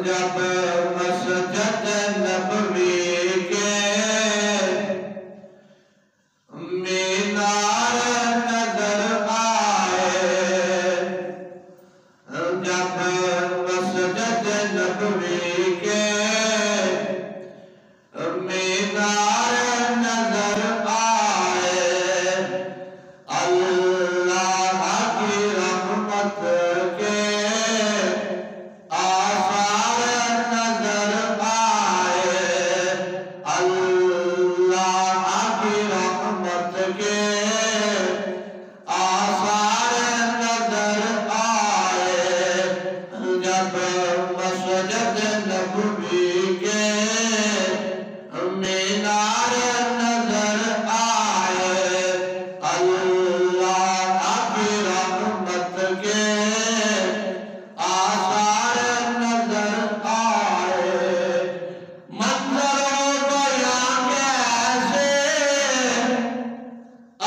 जब मस्जिद नबवी के मीनार नजर आए, जब मस्जिद नबवी के मीनार नजर आए, अल्लाह की रहमत के आसार नजर आए, अल्लाह की रहमत के आसार नजर आए, जब मस्जिद नबवी के मीनार नजर आए, अल्लाह की रहमत के आसार नजर आए। मंजर बयां कैसे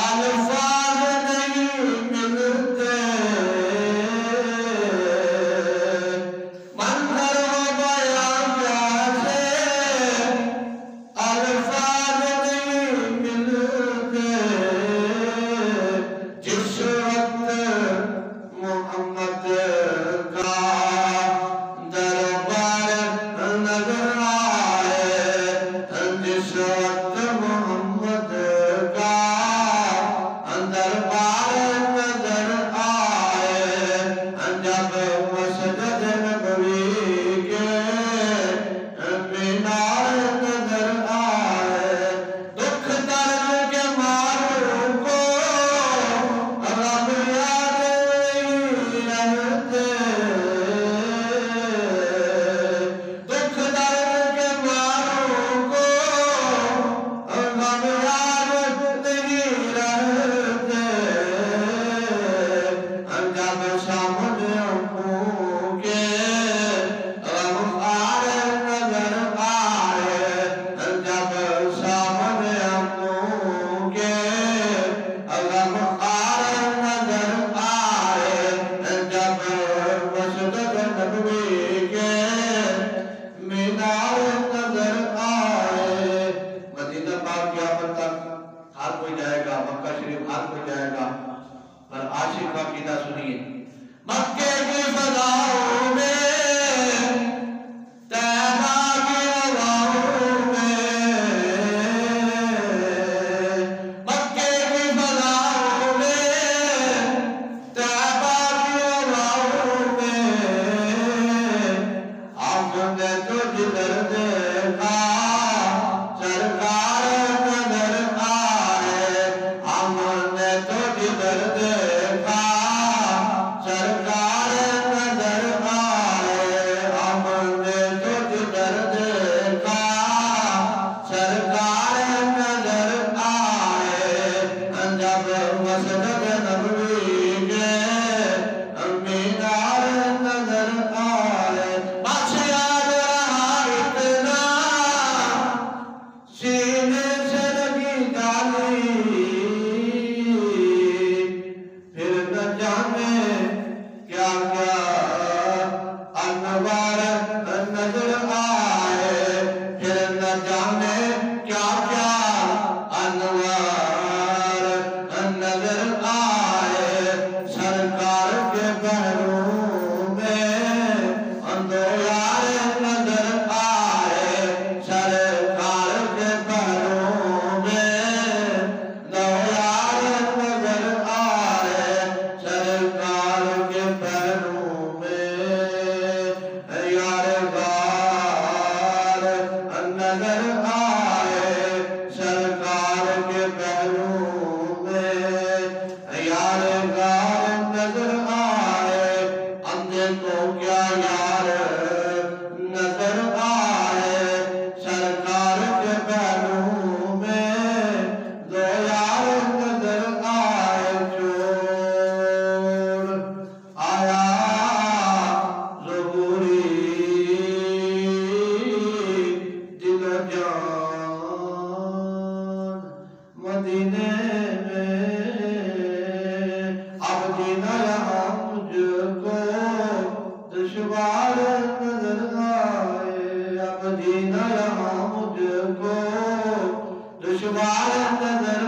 अल्फाज नहीं मिलते, मंजर बयां कैसे अल्फाज नहीं मिलते, जिस वक्त मोहम्मद का दरबार नजर आए, जिस वक्त मोहम्मद का दरबार नजर आए, जब मस्जिद नबवी के मीनार नजर आए, दुख दर्द के मारों को रब याद नहीं रहते, दुख दर्द के मारों को रब याद नहीं रहते, जब सामने आंखों के गमखार नजर आए, जब सामने आंखों के गमखार नजर आए, जब मस्जिद नबवी के मीनार नजर आए। मदीना पाक क़यामत तक हाथ हो जाएगा, मक्का शरीफ हाथ हो जाएगा, पर आशिक का कीदा सुनिए। मक्के की फज़ाओं में, तैबा की हवाओं में, मक्के की फज़ाओं में, तैबा की हवाओं में, आपने तो जिधर देखा सरकार नजर आए, हमने तो जिधर देखा सरकार नजर आए, हमने तो जिधर देखा सरकार नजर आए, जब मस्जिद नबवी के मीनार नजर आए। बस याद रहा इतना सीने से लगी गाली, फिर न जाने क्या क्या अनवार नजर आए, फिर न जाने क्या क्या अनवार नजर आए, सरकार के पहलू में दो यार नजर आए, सरकार के पहलू में दो यार नजर आए, सरकार के पहलू में यार गार नजर आए, सरकार के पहलू में यार गार नजर आए, अंधे को क्या यार नजर आए, सरकार के पहलू में दो यार नजर आए। चोर आया ज़ुहूरी दिल जान मदीने में, अब जीना यहाँ मुझको दुश्वार जीना यहाँ मुझको दुश्वार नजर